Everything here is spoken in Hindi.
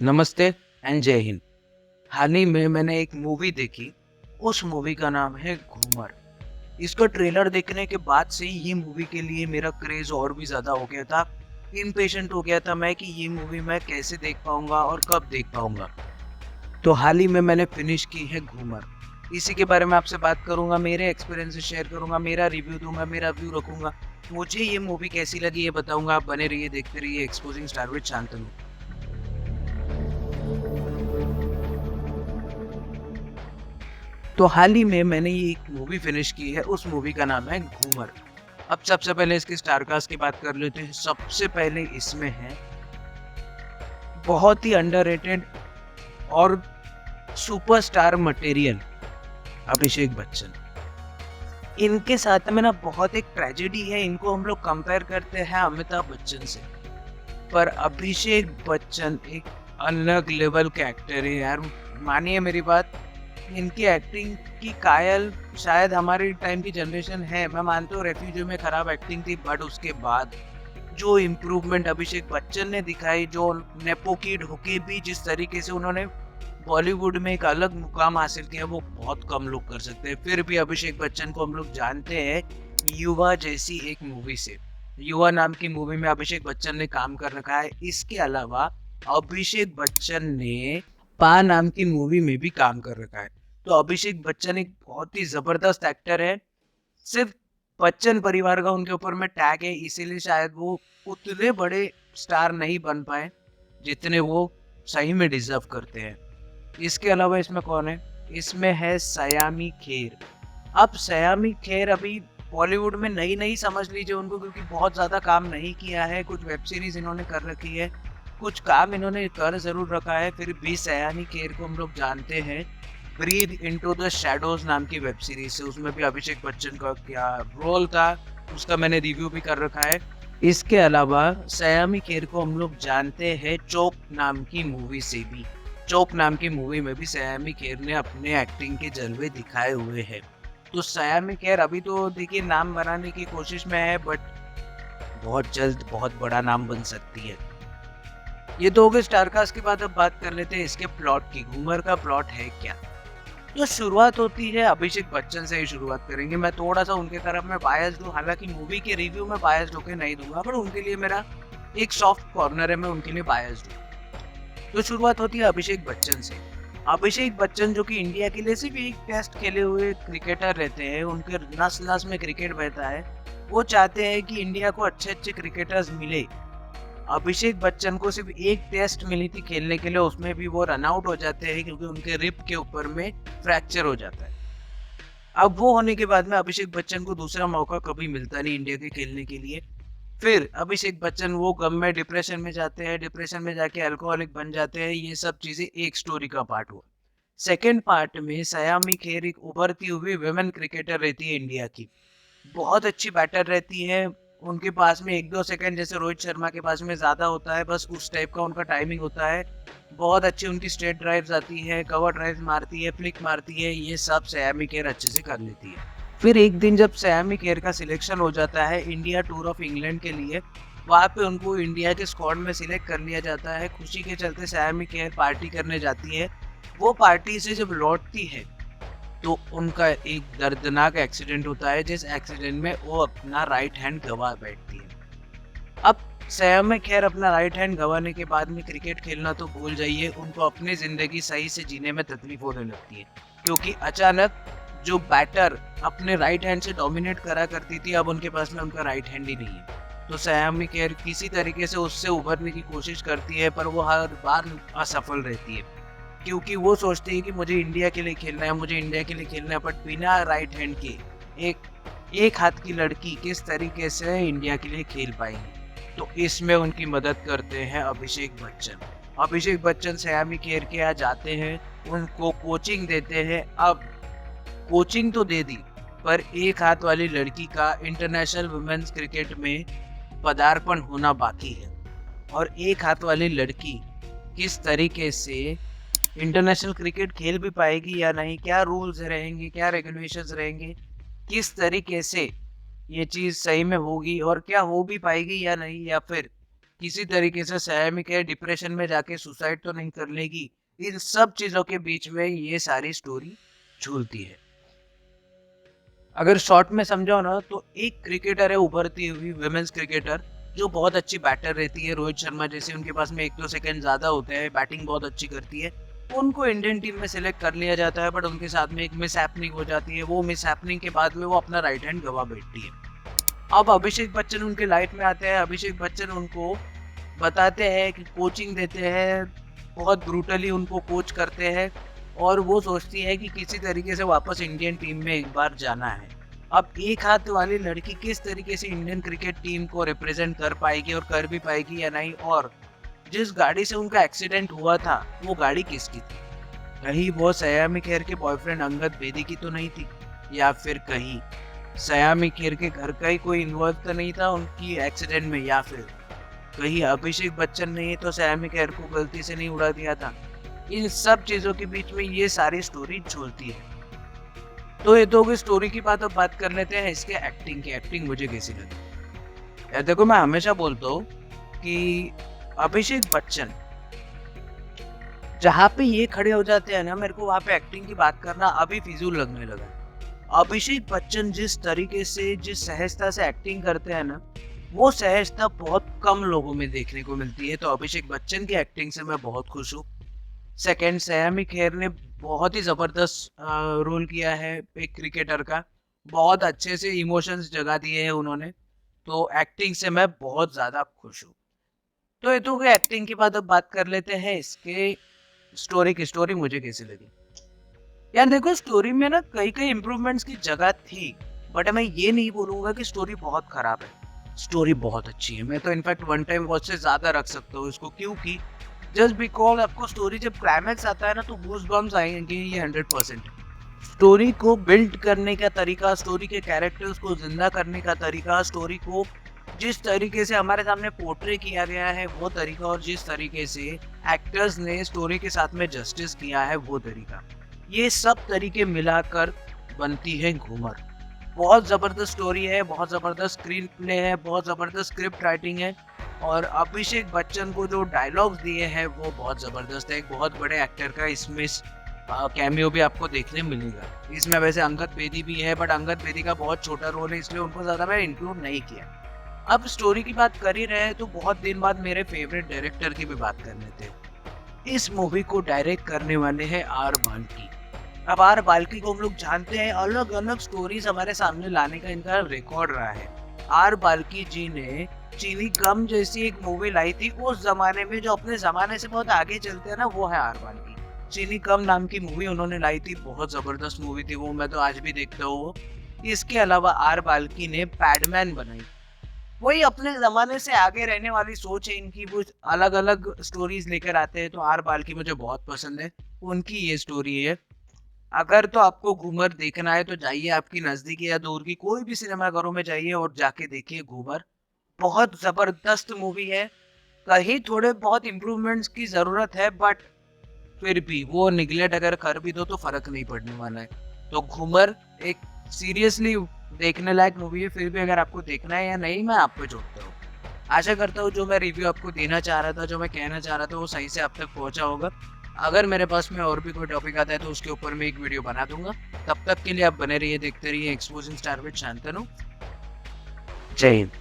नमस्ते एंड जय हिंद। हाल ही में मैंने एक मूवी देखी। उस मूवी का नाम है घूमर। इसका ट्रेलर देखने के बाद से ही ये मूवी के लिए मेरा क्रेज और भी ज्यादा हो गया था। इम्पेशेंट हो गया था मैं कि ये मूवी मैं कैसे देख पाऊंगा और कब देख पाऊंगा। तो हाल ही में मैंने फिनिश की है घूमर। इसी के बारे में आपसे बात करूंगा, मेरे एक्सपीरियंस शेयर करूंगा, मेरा रिव्यू दूंगा, मेरा व्यू रखूंगा। मुझे ये मूवी कैसी लगी ये बताऊंगा। आप बने रहिए, देखते रहिए एक्सपोजिंग स्टार विद शांतनु। तो हाल ही में मैंने ये एक मूवी फिनिश की है। उस मूवी का नाम है घूमर। अब सबसे पहले इसकी स्टारकास्ट की बात कर लेते हैं। सबसे पहले इसमें है बहुत ही अंडररेटेड और सुपरस्टार मटेरियल अभिषेक बच्चन। इनके साथ में ना बहुत एक ट्रेजेडी है। इनको हम लोग कंपेयर करते हैं अमिताभ बच्चन से, पर अभिषेक बच्चन एक अलग लेवल के एक्टर है यार। मानिए मेरी बात, इनकी एक्टिंग की कायल शायद हमारे टाइम की जनरेशन है। मैं मानता हूँ रेफ्यूजी में खराब एक्टिंग थी, बट उसके बाद जो इम्प्रूवमेंट अभिषेक बच्चन ने दिखाई, जो नेपो किड होके भी जिस तरीके से उन्होंने बॉलीवुड में एक अलग मुकाम हासिल किया, वो बहुत कम लोग कर सकते हैं। फिर भी अभिषेक बच्चन को हम लोग जानते हैं युवा जैसी एक मूवी से। युवा नाम की मूवी में अभिषेक बच्चन ने काम कर रखा है। इसके अलावा अभिषेक बच्चन ने पा नाम की मूवी में भी काम कर रखा है। तो अभिषेक बच्चन एक बहुत ही जबरदस्त एक्टर है। सिर्फ बच्चन परिवार का उनके ऊपर में टैग है, इसीलिए शायद वो उतने बड़े स्टार नहीं बन पाए जितने वो सही में डिजर्व करते हैं। इसके अलावा इसमें कौन है? इसमें है सयामी खेर। अब सयामी खेर अभी बॉलीवुड में नई नई समझ लीजिए उनको, क्योंकि बहुत ज़्यादा काम नहीं किया है। कुछ वेब सीरीज इन्होंने कर रखी है, कुछ काम इन्होंने कर ज़रूर रखा है। फिर भी सयामी खेर को हम लोग जानते हैं ब्रीथ इनटू द शैडोज नाम की वेब सीरीज से। उसमें भी अभिषेक बच्चन का क्या रोल था, उसका मैंने रिव्यू भी कर रखा है। इसके अलावा सयामी खेर को हम लोग जानते हैं चोप नाम की मूवी से भी। चोप नाम की मूवी में भी सयामी खेर ने अपने एक्टिंग के जलवे दिखाए हुए हैं। तो सयामी खेर अभी तो देखिए नाम बनाने की कोशिश में है, बट बहुत जल्द बहुत बड़ा नाम बन सकती है। ये तो हो गए स्टारकास्ट की बात। अब बात कर लेते हैं इसके प्लॉट की। घूमर का प्लॉट है क्या? तो शुरुआत होती है अभिषेक बच्चन से ही शुरुआत करेंगे। मैं थोड़ा सा उनके तरफ में बायस्ड हूँ, हालांकि मूवी के रिव्यू में बायस्ड होके नहीं दूंगा, पर उनके लिए मेरा एक सॉफ्ट कॉर्नर है, मैं उनके लिए बायस्ड हूँ। तो शुरुआत होती है अभिषेक बच्चन से। अभिषेक बच्चन जो कि इंडिया के लिए सिर्फ एक टेस्ट खेले हुए क्रिकेटर रहते हैं, उनके नस नस में क्रिकेट बहता है। वो चाहते हैं कि इंडिया को अच्छे अच्छे क्रिकेटर्स मिले। अभिषेक बच्चन को सिर्फ एक टेस्ट मिली थी खेलने के लिए, उसमें भी वो रन आउट हो जाते हैं क्योंकि उनके रिप के ऊपर में फ्रैक्चर हो जाता है। अब वो होने के बाद में अभिषेक बच्चन को दूसरा मौका कभी मिलता नहीं इंडिया के खेलने के लिए। फिर अभिषेक बच्चन वो गम में डिप्रेशन में जाते हैं, डिप्रेशन में जाके अल्कोहलिक बन जाते हैं। ये सब चीजें एक स्टोरी का पार्ट हुआ। सेकेंड पार्ट में सयामी खेर एक उभरती हुई वुमेन क्रिकेटर रहती है इंडिया की। बहुत अच्छी बैटर रहती है। उनके पास में 1-2 सेकंड जैसे रोहित शर्मा के पास में ज़्यादा होता है, बस उस टाइप का उनका टाइमिंग होता है। बहुत अच्छी उनकी स्ट्रेट ड्राइव्स आती है, कवर ड्राइव्स मारती है, फ्लिक मारती है। ये सब सयामी केयर अच्छे से कर लेती है। फिर एक दिन जब सयामी केयर का सिलेक्शन हो जाता है इंडिया टूर ऑफ इंग्लैंड के लिए, वहाँ पे उनको इंडिया के स्क्वाड में सिलेक्ट कर लिया जाता है। खुशी के चलते सयामी केयर पार्टी करने जाती है। वो पार्टी से जब लौटती है तो उनका एक दर्दनाक एक्सीडेंट होता है, जिस एक्सीडेंट में वो अपना राइट हैंड गंवा बैठती है। अब सयामी खेर अपना राइट हैंड गंवाने के बाद में क्रिकेट खेलना तो भूल जाइए, उनको अपनी जिंदगी सही से जीने में तकलीफ होने लगती है, क्योंकि अचानक जो बैटर अपने राइट हैंड से डोमिनेट करा करती थी, अब उनके पास में उनका राइट हैंड ही नहीं है। तो सयामी खेर किसी तरीके से उससे उभरने की कोशिश करती है, पर वो हर बार असफल रहती है, क्योंकि वो सोचती है कि मुझे इंडिया के लिए खेलना है, मुझे इंडिया के लिए खेलना है। बट बिना राइट हैंड के एक हाथ की लड़की किस तरीके से इंडिया के लिए खेल पाएगी? तो इसमें उनकी मदद करते हैं अभिषेक बच्चन। अभिषेक बच्चन सयामी खेर के यहाँ जाते हैं, उनको कोचिंग देते हैं। अब कोचिंग तो दे दी, पर एक हाथ वाली लड़की का इंटरनेशनल वुमेन्स क्रिकेट में पदार्पण होना बाकी है। और एक हाथ वाली लड़की किस तरीके से इंटरनेशनल क्रिकेट खेल भी पाएगी या नहीं, क्या रूल्स रहेंगे, क्या रेगुलेशंस रहेंगे, किस तरीके से ये चीज़ सही में होगी और क्या हो भी पाएगी या नहीं, या फिर किसी तरीके से सहमी के डिप्रेशन में जाके सुसाइड तो नहीं कर लेगी। इन सब चीजों के बीच में ये सारी स्टोरी झूलती है। अगर शॉर्ट में समझो ना तो एक क्रिकेटर है उभरती हुई विमेंस क्रिकेटर जो बहुत अच्छी बैटर रहती है, रोहित शर्मा जैसे, उनके पास में 1-2 सेकंड ज्यादा होते हैं, बैटिंग बहुत अच्छी करती है, उनको इंडियन टीम में सिलेक्ट कर लिया जाता है। बट उनके साथ में एक मिस हैपनिंग हो जाती है, वो मिस हैपनिंग के बाद में वो अपना राइट हैंड गवा बैठती है। अब अभिषेक बच्चन उनके लाइफ में आते हैं। अभिषेक बच्चन उनको बताते हैं कि कोचिंग देते हैं, बहुत ब्रूटली उनको कोच करते हैं, और वो सोचती है कि किसी तरीके से वापस इंडियन टीम में एक बार जाना है। अब एक हाथ वाली लड़की किस तरीके से इंडियन क्रिकेट टीम को रिप्रेजेंट कर पाएगी और कर भी पाएगी या नहीं, और जिस गाड़ी से उनका एक्सीडेंट हुआ था वो गाड़ी किसकी थी? कहीं वो सयामी खेर के बॉयफ्रेंड अंगद बेदी की तो नहीं थी, या फिर कहीं सयामी खेर के घर का ही कोई इन्वॉल्व तो नहीं था उनकी एक्सीडेंट में, या फिर कहीं अभिषेक बच्चन ने तो सयामी खेर को गलती से नहीं उड़ा दिया था? इन सब चीजों के बीच में ये सारी स्टोरी झूलती है। तो ये तो स्टोरी की बात, अब बात कर लेते हैं इसके एक्टिंग की। एक्टिंग मुझे कैसी लगी? यार देखो, मैं हमेशा बोलता हूँ कि अभिषेक बच्चन जहाँ पे ये खड़े हो जाते हैं ना, मेरे को वहाँ पे एक्टिंग की बात करना अभी फिजूल लगने लगा। अभिषेक बच्चन जिस तरीके से, जिस सहजता से एक्टिंग करते हैं ना, वो सहजता बहुत कम लोगों में देखने को मिलती है। तो अभिषेक बच्चन की एक्टिंग से मैं बहुत खुश हूँ। सेकंड, सयामी खेर ने बहुत ही जबरदस्त रोल किया है एक क्रिकेटर का, बहुत अच्छे से इमोशंस जगा दिए हैं उन्होंने। तो एक्टिंग से मैं बहुत ज्यादा खुश हूँ। तो ये तो एक्टिंग की बात, अब बात कर लेते हैं इसके स्टोरी की। स्टोरी मुझे कैसी लगी? यार देखो, स्टोरी में ना कई कई इम्प्रूवमेंट्स की जगह थी, बट मैं ये नहीं बोलूंगा कि स्टोरी बहुत खराब है। स्टोरी बहुत अच्छी है। मैं तो इनफैक्ट वन टाइम वॉच से ज्यादा रख सकता हूँ इसको, क्योंकि जस्ट बिकॉज आपको स्टोरी जब क्लाइमैक्स आता है ना तो गूज बम्स आएंगे, ये 100%। स्टोरी को बिल्ड करने का तरीका, स्टोरी के कैरेक्टर्स को जिंदा करने का तरीका, स्टोरी को जिस तरीके से हमारे सामने पोर्ट्रे किया गया है वो तरीका, और जिस तरीके से एक्टर्स ने स्टोरी के साथ में जस्टिस किया है वो तरीका, ये सब तरीके मिलाकर बनती है घूमर। बहुत ज़बरदस्त स्टोरी है, बहुत ज़बरदस्त स्क्रीन प्ले है, बहुत ज़बरदस्त स्क्रिप्ट राइटिंग है, और अभिषेक बच्चन को जो डायलॉग्स दिए हैं वो बहुत ज़बरदस्त है। एक बहुत बड़े एक्टर का इसमें कैमियो भी आपको देखने मिलेगा। इसमें वैसे अंगद बेदी भी है, बट अंगद बेदी का बहुत छोटा रोल है, इसलिए उनको ज़्यादा मैं इंक्लूड नहीं किया। अब स्टोरी की बात कर ही रहे हैं तो बहुत दिन बाद मेरे फेवरेट डायरेक्टर की भी बात कर लेते हैं। इस मूवी को डायरेक्ट करने वाले हैं आर बाल्की। अब आर बाल्की को हम लोग जानते हैं, अलग अलग स्टोरीज हमारे सामने लाने का इनका रिकॉर्ड रहा है। आर बाल्की जी ने चीनी कम जैसी एक मूवी लाई थी उस जमाने में, जो अपने जमाने से बहुत आगे चलते हैं ना, वो है आर बाल्की। चीनी कम नाम की मूवी उन्होंने लाई थी, बहुत जबरदस्त मूवी थी वो, मैं तो आज भी देखता हूँ। इसके अलावा आर बाल्की ने पैडमैन बनाई, वही अपने जमाने से आगे रहने वाली सोच है इनकी, वो अलग अलग स्टोरीज लेकर आते हैं। तो आर बाल्की मुझे बहुत पसंद है, उनकी ये स्टोरी है। अगर तो आपको घूमर देखना है तो जाइए, आपकी नजदीकी या दूर की कोई भी सिनेमाघरों में जाइए और जाके देखिए घूमर। बहुत जबरदस्त मूवी है। कहीं थोड़े बहुत इम्प्रूवमेंट्स की जरूरत है, बट फिर भी वो निगलेक्ट अगर कर भी दो तो फर्क नहीं पड़ने वाला है। तो घूमर एक सीरियसली देखने लायक मूवी है। फिर भी अगर आपको देखना है या नहीं, मैं आप पे छोड़ता हूँ। आशा करता हूँ जो मैं रिव्यू आपको देना चाह रहा था, जो मैं कहना चाह रहा था, वो सही से आप तक पहुँचा होगा। अगर मेरे पास में और भी कोई टॉपिक आता है तो उसके ऊपर मैं एक वीडियो बना दूंगा। तब तक के लिए आप बने रहिए, देखते रहिए एक्सपोजिंग स्टार विद शांतनु। जय हिंद।